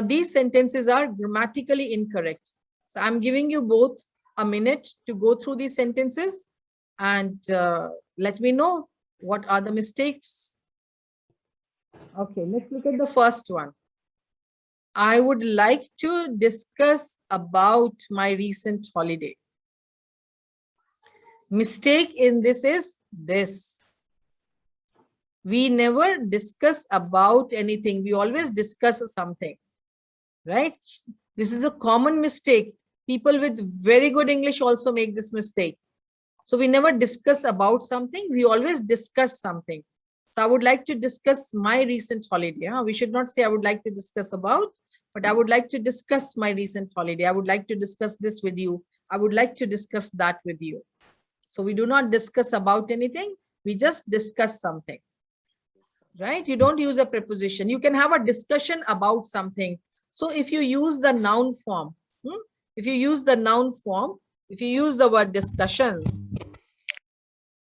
These sentences are grammatically incorrect. So I'm giving you both a minute to go through these sentences and let me know what are the mistakes. Okay, let's look at the first one. I would like to discuss about my recent holiday. Mistake in this is this. We never discuss about anything. We always discuss something, right? This is a common mistake. People with very good English also make this mistake. So we never discuss about something. We always discuss something. So I would like to discuss my recent holiday. We should not say I would like to discuss about, but I would like to discuss my recent holiday. I would like to discuss this with you. I would like to discuss that with you. So we do not discuss about anything. We just discuss something, right? You don't use a preposition. You can have a discussion about something. So if you use the noun form, if you use the noun form, if you use the word discussion,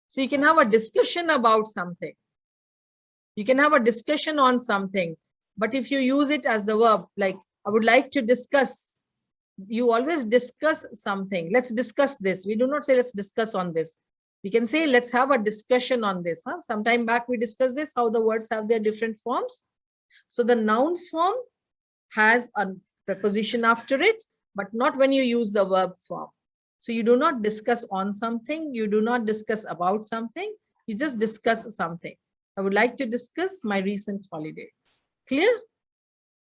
so you can have a discussion about something. You can have a discussion on something. But if you use it as the verb, like I would like to discuss, you always discuss something. Let's discuss this. We do not say let's discuss on this. We can say let's have a discussion on this. Sometime back we discussed this, how the words have their different forms. So the noun form has a preposition after it, but not when you use the verb form. So you do not discuss on something. You do not discuss about something. You just discuss something. I would like to discuss my recent holiday. Clear?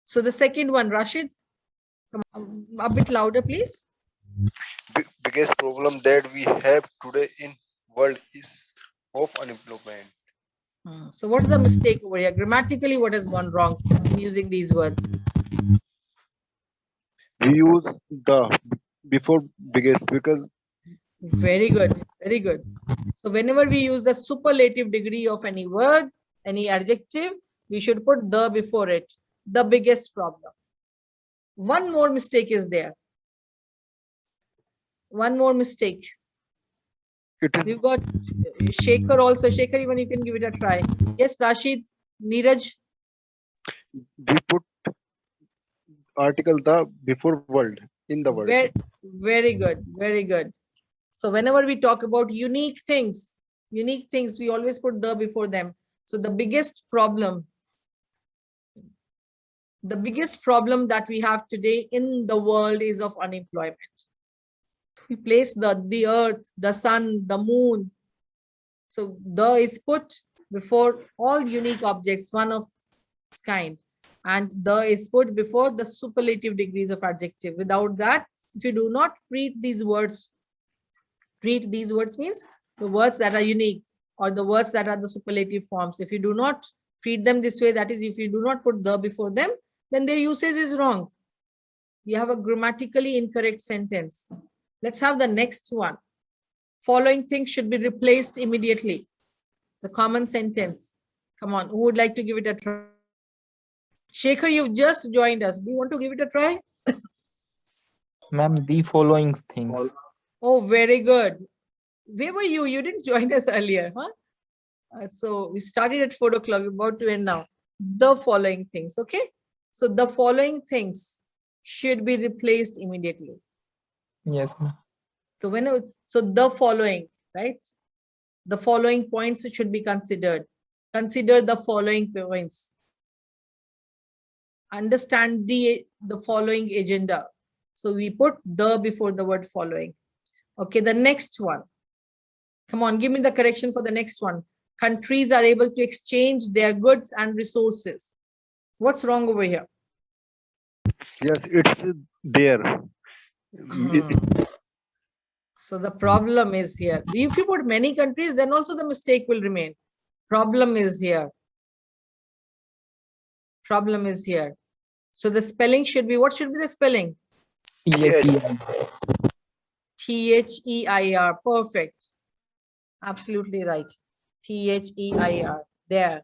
So the second one, Rashid, come on, a bit louder, please. Biggest problem that we have today in world is of unemployment. So what's the mistake over here? Grammatically, what has gone wrong in using these words? We use the before biggest because Very good, very good. So whenever we use the superlative degree of any word, any adjective, we should put the before it. The biggest problem. One more mistake is there. One more mistake. it is We've got Shekhar also. Shekhar, even you can give it a try. Yes, Rashid, Neeraj. we put article the before world in the word. Very, very good, very good. So whenever we talk about unique things, we always put the before them. So the biggest problem that we have today in the world is of unemployment. We place the earth, the sun, the moon. So the is put before all unique objects, one of its kind. And the is put before the superlative degrees of adjective. Without that, if you do not treat these words means the words that are unique or the words that are the superlative forms. If you do not treat them this way, that is, if you do not put the before them, then their usage is wrong. You have a grammatically incorrect sentence. Let's have the next one. Following things should be replaced immediately. It's a common sentence. Come on, who would like to give it a try? Shekhar, you've just joined us. Do you want to give it a try? Ma'am, the following things. Oh, very good. Where were you? You didn't join us earlier, huh? So we started at 4 o'clock. We're about to end now. The following things, okay? So the following things should be replaced immediately. Yes, ma'am. So the following, right? The following points should be considered. Consider the following points. Understand the following agenda. So we put the before the word following. Okay, the next one. Come on, give me the correction for the next one. Countries are able to exchange their goods and resources. What's wrong over here? Yes, it's there. So the problem is here. If you put many countries, then also the mistake will remain. Problem is here. Problem is here. So the spelling should be, what should be the spelling? T-H-E-I-R. Perfect. Absolutely right. T-H-E-I-R. There.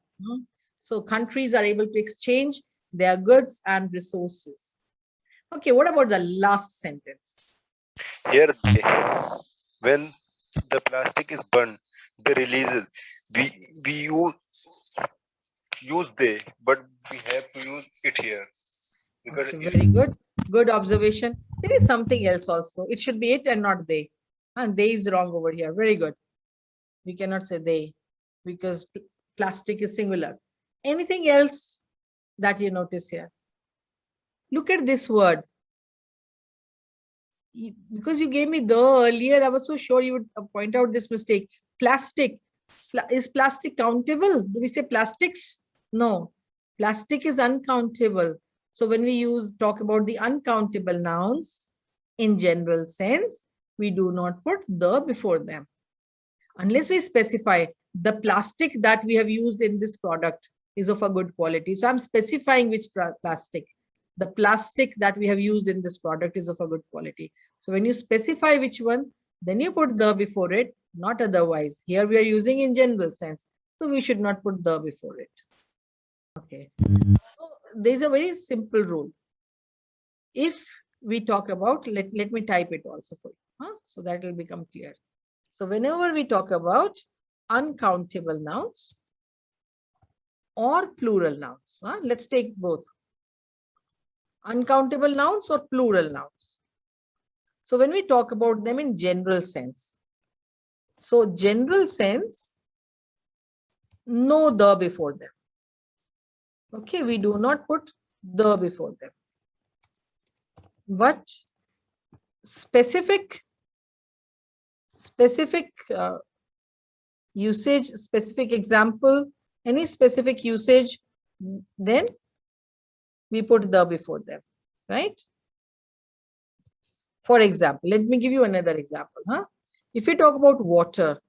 So countries are able to exchange their goods and resources. Okay, what about the last sentence? Here, when the plastic is burned, they releases. We use they, but we have to use it here. Because Okay, if very good. Good observation. There is something else also. It should be it and not they. And they is wrong over here. Very good. We cannot say they because plastic is singular. Anything else that you notice here? Look at this word. Because you gave me the earlier, I was so sure you would point out this mistake. Plastic. Is plastic countable? Do we say plastics? No. Plastic is uncountable. So when we talk about the uncountable nouns in general sense, we do not put the before them. Unless we specify the plastic that we have used in this product is of a good quality. So I'm specifying which plastic. The plastic that we have used in this product is of a good quality. So when you specify which one, then you put the before it, not otherwise. Here we are using in general sense. So we should not put the before it. Okay. So there's a very simple rule. If we talk about, let me type it also for you, so that will become clear. So whenever we talk about uncountable nouns or plural nouns, let's take both. Uncountable nouns or plural nouns. So when we talk about them in general sense, so general sense, no the before them. Okay, we do not put the before them. But specific usage, specific example, any specific usage, then we put the before them, right? For example, let me give you another example. If we talk about water,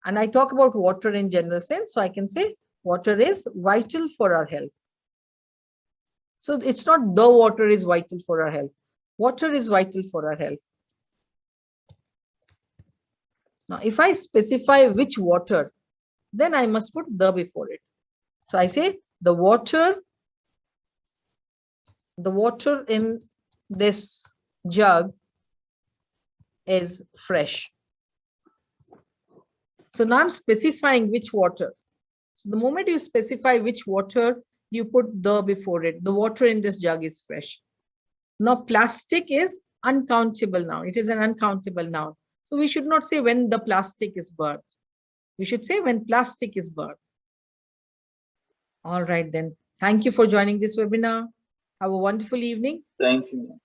and I talk about water in general sense, so I can say water is vital for our health. So it's not the water is vital for our health. Water is vital for our health. Now, if I specify which water, then I must put the before it. So I say the water in this jug is fresh. So now I'm specifying which water. So the moment you specify which water, you put the before it. The water in this jug is fresh. Now plastic is uncountable noun. It is an uncountable noun. So we should not say when the plastic is burnt. We should say when plastic is burnt. All right then. Thank you for joining this webinar. Have a wonderful evening. Thank you.